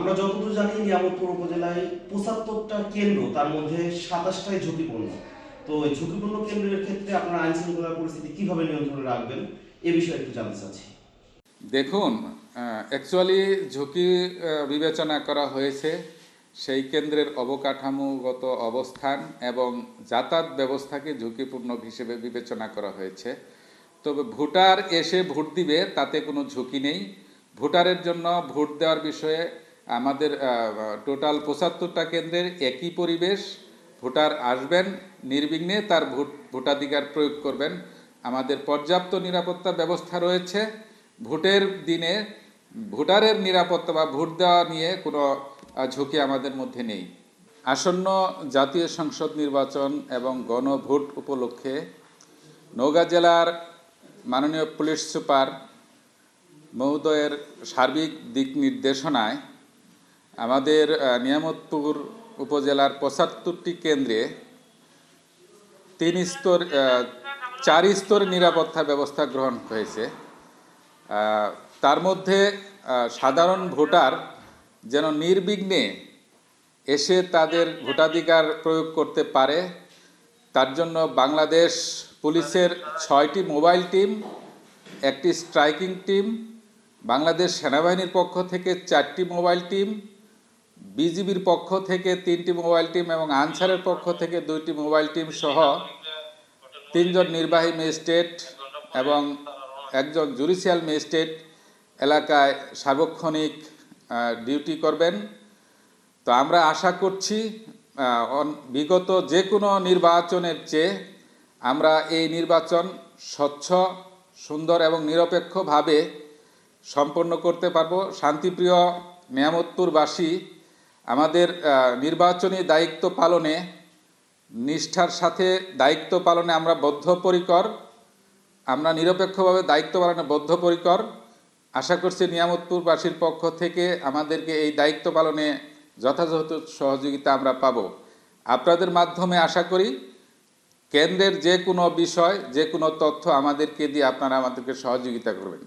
আমরা যতদূর জানি নিয়ামতপুর উপজেলায় ৭৫টা কেন্দ্র, তার মধ্যে ২৭টাই ঝুঁকিপূর্ণ। তো এই ঝুঁকিপূর্ণ কেন্দ্রের ক্ষেত্রে আপনারা আইন শৃঙ্খলার পরিস্থিতি কিভাবে নিয়ন্ত্রণে রাখবেন এ বিষয়ে একটু জানতে চাচ্ছি। দেখুন, অ্যাকচুয়ালি ঝুঁকি বিবেচনা করা হয়েছে সেই কেন্দ্রের অবকাঠামোগত অবস্থান এবং যাতায়াত ব্যবস্থাকে ঝুঁকিপূর্ণ হিসেবে বিবেচনা করা হয়েছে। তবে ভোটার এসে ভোট দিবে তাতে কোনো ঝুঁকি নেই। ভোটারের জন্য ভোট দেওয়ার বিষয়ে আমাদের টোটাল ৭৫টা কেন্দ্রের একই পরিবেশ। ভোটার আসবেন, নির্বিঘ্নে তার ভোটাধিকার প্রয়োগ করবেন। আমাদের পর্যাপ্ত নিরাপত্তা ব্যবস্থা রয়েছে। ভোটের দিনে ভোটারের নিরাপত্তা বা ভোট দেওয়া নিয়ে কোনো ঝুঁকি আমাদের মধ্যে নেই। আসন্ন জাতীয় সংসদ নির্বাচন এবং গণভোট উপলক্ষে নওগাঁ জেলার মাননীয় পুলিশ সুপার মহোদয়ের সার্বিক দিক নির্দেশনায় আমাদের নিয়ামতপুর উপজেলার ৭৫টি কেন্দ্রে ৪ স্তরের নিরাপত্তা ব্যবস্থা গ্রহণ হয়েছে। তার মধ্যে সাধারণ ভোটার যেন নির্বিঘ্নে এসে তাদের ভোটাধিকার প্রয়োগ করতে পারে তার জন্য বাংলাদেশ পুলিশের ৬টি মোবাইল টিম, একটি স্ট্রাইকিং টিম, বাংলাদেশ সেনাবাহিনীর পক্ষ থেকে 4টি মোবাইল টিম, বিজিবির পক্ষ থেকে 3টি মোবাইল টিম এবং আনসারের পক্ষ থেকে 2টি মোবাইল টিম সহ 3 জন নির্বাহী ম্যাজিস্ট্রেট এবং একজন জুডিশিয়াল ম্যাজিস্ট্রেট এলাকায় সার্বক্ষণিক ডিউটি করবেন। তো আমরা আশা করছি বিগত যে কোনো নির্বাচনের চেয়ে আমরা এই নির্বাচন স্বচ্ছ, সুন্দর এবং নিরপেক্ষভাবে সম্পন্ন করতে পারবো। শান্তিপ্রিয় নিয়ামতপুরবাসী আমাদের নির্বাচনী দায়িত্ব পালনে নিষ্ঠার সাথে দায়িত্ব পালনে আমরা বদ্ধপরিকর। আমরা নিরপেক্ষভাবে দায়িত্ব পালনে বদ্ধপরিকর। আশা করছি নিয়ামতপুরবাসীর পক্ষ থেকে আমাদেরকে এই দায়িত্ব পালনে যথাযথ সহযোগিতা আমরা পাব। আপনাদের মাধ্যমে আশা করি কেন্দ্রের যে কোনো বিষয়, যে কোনো তথ্য আমাদেরকে দিয়ে আপনারা আমাদেরকে সহযোগিতা করবেন।